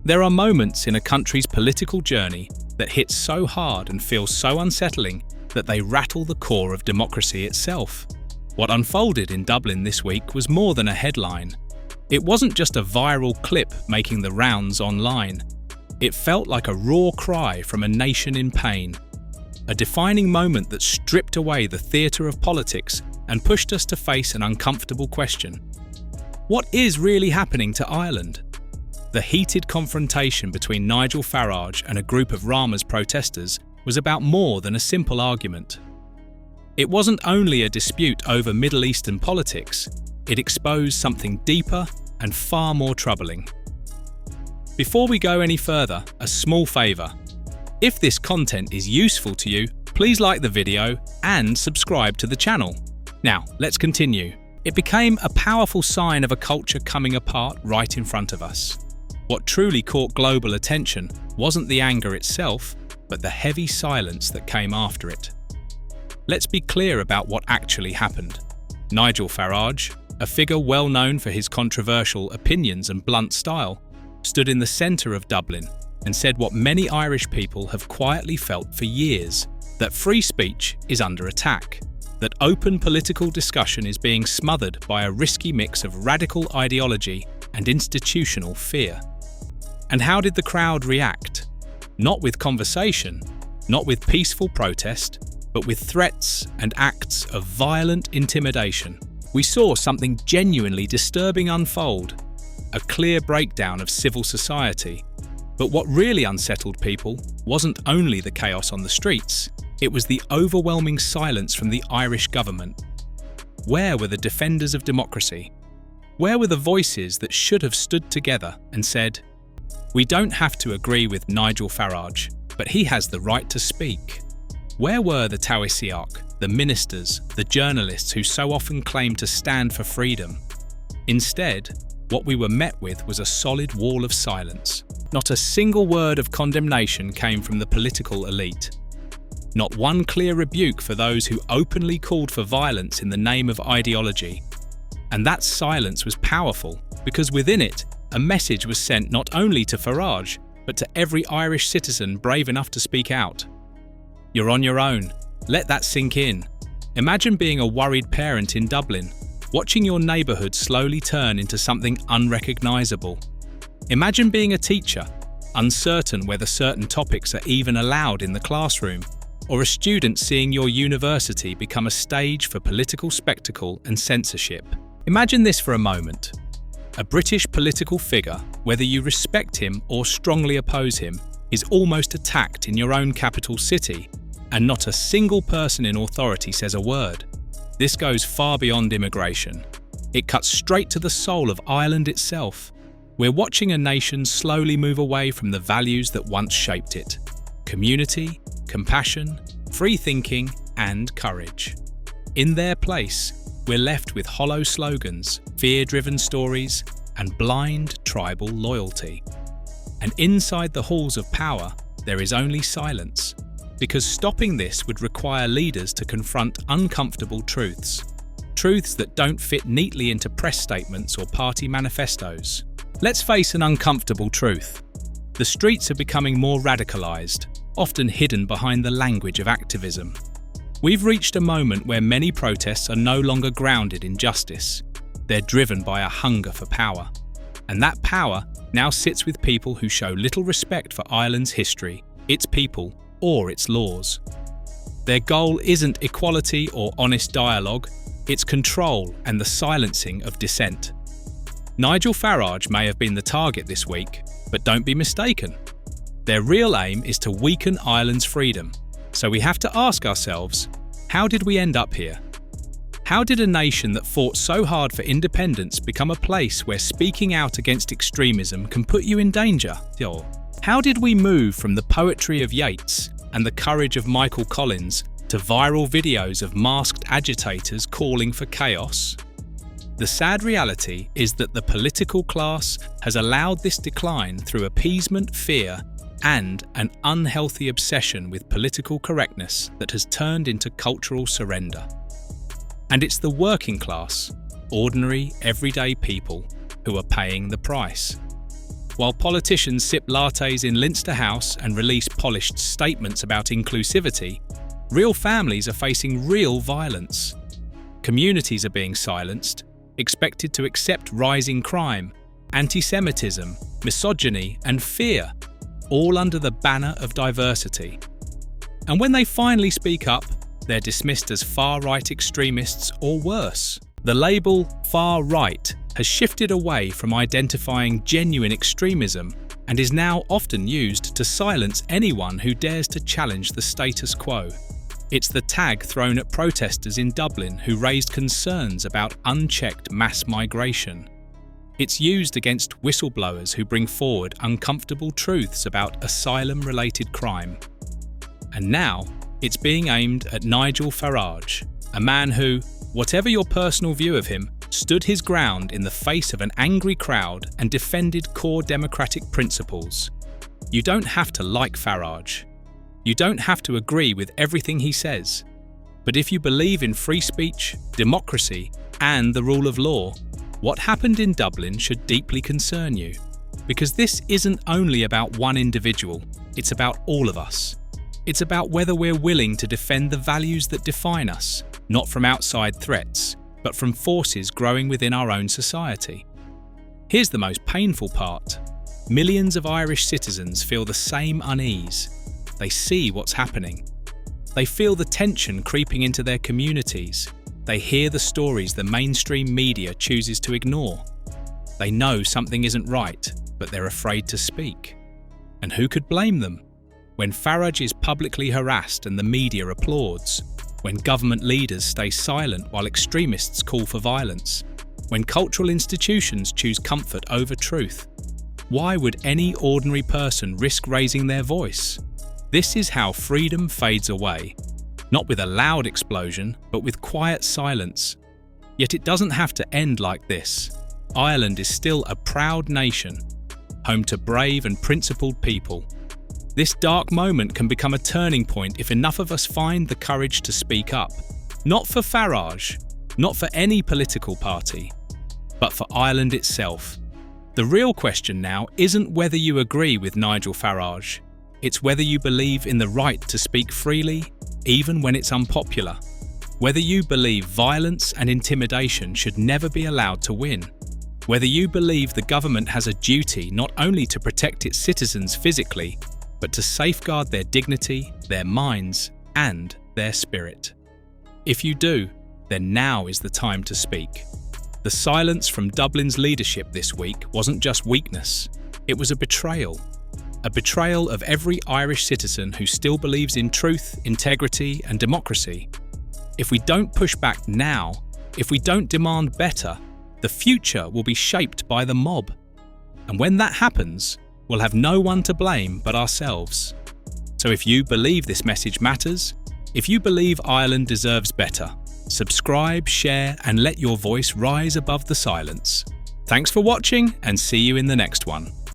There are moments in a country's political journey that hit so hard and feel so unsettling that they rattle the core of democracy itself. What unfolded in Dublin this week was more than a headline. It wasn't just a viral clip making the rounds online. It felt like a raw cry from a nation in pain. A defining moment that stripped away the theatre of politics and pushed us to face an uncomfortable question. What is really happening to Ireland? The heated confrontation between Nigel Farage and a group of Rama's protesters was about more than a simple argument. It wasn't only a dispute over Middle Eastern politics, it exposed something deeper and far more troubling. Before we go any further, a small favour. If this content is useful to you, please like the video and subscribe to the channel. Now, let's continue. It became a powerful sign of a culture coming apart right in front of us. What truly caught global attention wasn't the anger itself, but the heavy silence that came after it. Let's be clear about what actually happened. Nigel Farage, a figure well known for his controversial opinions and blunt style, stood in the centre of Dublin and said what many Irish people have quietly felt for years, that free speech is under attack, that open political discussion is being smothered by a risky mix of radical ideology and institutional fear. And how did the crowd react? Not with conversation, not with peaceful protest, but with threats and acts of violent intimidation. We saw something genuinely disturbing unfold, a clear breakdown of civil society. But what really unsettled people wasn't only the chaos on the streets, it was the overwhelming silence from the Irish government. Where were the defenders of democracy? Where were the voices that should have stood together and said, "We don't have to agree with Nigel Farage, but he has the right to speak"? Where were the Taoiseach, the ministers, the journalists who so often claim to stand for freedom? Instead, what we were met with was a solid wall of silence. Not a single word of condemnation came from the political elite. Not one clear rebuke for those who openly called for violence in the name of ideology. And that silence was powerful because within it, a message was sent not only to Farage, but to every Irish citizen brave enough to speak out. You're on your own. Let that sink in. Imagine being a worried parent in Dublin, watching your neighbourhood slowly turn into something unrecognisable. Imagine being a teacher, uncertain whether certain topics are even allowed in the classroom, or a student seeing your university become a stage for political spectacle and censorship. Imagine this for a moment. A British political figure, whether you respect him or strongly oppose him, is almost attacked in your own capital city, and not a single person in authority says a word. This goes far beyond immigration. It cuts straight to the soul of Ireland itself. We're watching a nation slowly move away from the values that once shaped it: community, compassion, free thinking, and courage. In their place, we're left with hollow slogans, fear-driven stories, and blind tribal loyalty. And inside the halls of power, there is only silence, because stopping this would require leaders to confront uncomfortable truths. Truths that don't fit neatly into press statements or party manifestos. Let's face an uncomfortable truth. The streets are becoming more radicalised, often hidden behind the language of activism. We've reached a moment where many protests are no longer grounded in justice. They're driven by a hunger for power. And that power now sits with people who show little respect for Ireland's history, its people, or its laws. Their goal isn't equality or honest dialogue, it's control and the silencing of dissent. Nigel Farage may have been the target this week, but don't be mistaken. Their real aim is to weaken Ireland's freedom. So we have to ask ourselves, how did we end up here? How did a nation that fought so hard for independence become a place where speaking out against extremism can put you in danger? How did we move from the poetry of Yeats and the courage of Michael Collins to viral videos of masked agitators calling for chaos? The sad reality is that the political class has allowed this decline through appeasement, fear, and an unhealthy obsession with political correctness that has turned into cultural surrender. And it's the working class, ordinary, everyday people, who are paying the price. while politicians sip lattes in Leinster House and release polished statements about inclusivity, real families are facing real violence. Communities are being silenced, expected to accept rising crime, anti-Semitism, misogyny, and fear, all under the banner of diversity. And when they finally speak up, they're dismissed as far-right extremists or worse. The label far right has shifted away from identifying genuine extremism and is now often used to silence anyone who dares to challenge the status quo. It's the tag thrown at protesters in Dublin who raised concerns about unchecked mass migration. It's used against whistleblowers who bring forward uncomfortable truths about asylum-related crime. And now, it's being aimed at Nigel Farage, a man who, whatever your personal view of him, stood his ground in the face of an angry crowd and defended core democratic principles. You don't have to like Farage. You don't have to agree with everything he says. But if you believe in free speech, democracy, and the rule of law, what happened in Dublin should deeply concern you. Because this isn't only about one individual, it's about all of us. It's about whether we're willing to defend the values that define us, not from outside threats, but from forces growing within our own society. Here's the most painful part. Millions of Irish citizens feel the same unease. They see what's happening. They feel the tension creeping into their communities. They hear the stories the mainstream media chooses to ignore. They know something isn't right, but they're afraid to speak. And who could blame them? When Farage is publicly harassed and the media applauds, when government leaders stay silent while extremists call for violence, when cultural institutions choose comfort over truth, why would any ordinary person risk raising their voice? This is how freedom fades away, not with a loud explosion, but with quiet silence. Yet it doesn't have to end like this. Ireland is still a proud nation, home to brave and principled people. This dark moment can become a turning point if enough of us find the courage to speak up. Not for Farage, not for any political party, but for Ireland itself. The real question now isn't whether you agree with Nigel Farage. It's whether you believe in the right to speak freely, even when it's unpopular. Whether you believe violence and intimidation should never be allowed to win. Whether you believe the government has a duty not only to protect its citizens physically, but to safeguard their dignity, their minds, and their spirit. If you do, then now is the time to speak. The silence from Dublin's leadership this week wasn't just weakness, it was a betrayal. A betrayal of every Irish citizen who still believes in truth, integrity, and democracy. If we don't push back now, if we don't demand better, the future will be shaped by the mob. And when that happens, we'll have no one to blame but ourselves. So if you believe this message matters, if you believe Ireland deserves better, subscribe, share, and let your voice rise above the silence. Thanks for watching, and see you in the next one.